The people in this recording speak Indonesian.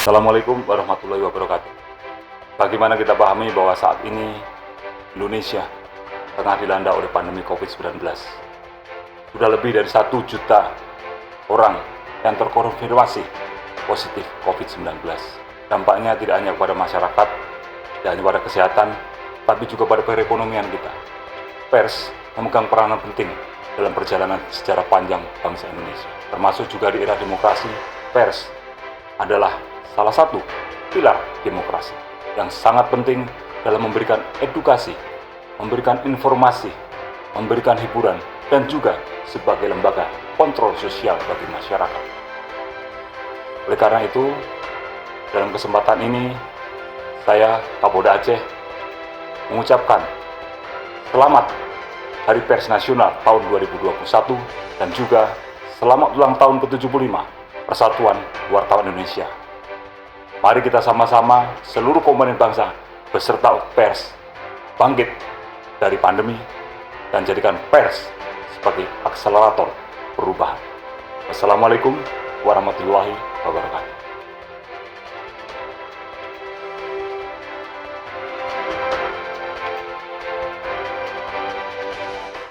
Assalamualaikum warahmatullahi wabarakatuh. Bagaimana kita pahami bahwa saat ini Indonesia tengah dilanda oleh pandemi COVID-19. Sudah lebih dari 1 juta orang yang terkonfirmasi positif COVID-19. Dampaknya tidak hanya kepada masyarakat, tidak hanya pada kesehatan, tapi juga pada perekonomian kita. Pers memegang peranan penting dalam perjalanan sejarah panjang bangsa Indonesia. Termasuk juga di era demokrasi, pers adalah salah satu pilar demokrasi yang sangat penting dalam memberikan edukasi, memberikan informasi, memberikan hiburan, dan juga sebagai lembaga kontrol sosial bagi masyarakat. Oleh karena itu, dalam kesempatan ini, saya, Kapolda Aceh, mengucapkan selamat Hari Pers Nasional tahun 2021 dan juga selamat ulang tahun ke-75 Persatuan Wartawan Indonesia. Mari kita sama-sama seluruh komponen bangsa beserta pers bangkit dari pandemi dan jadikan pers sebagai akselerator perubahan. Wassalamualaikum warahmatullahi wabarakatuh.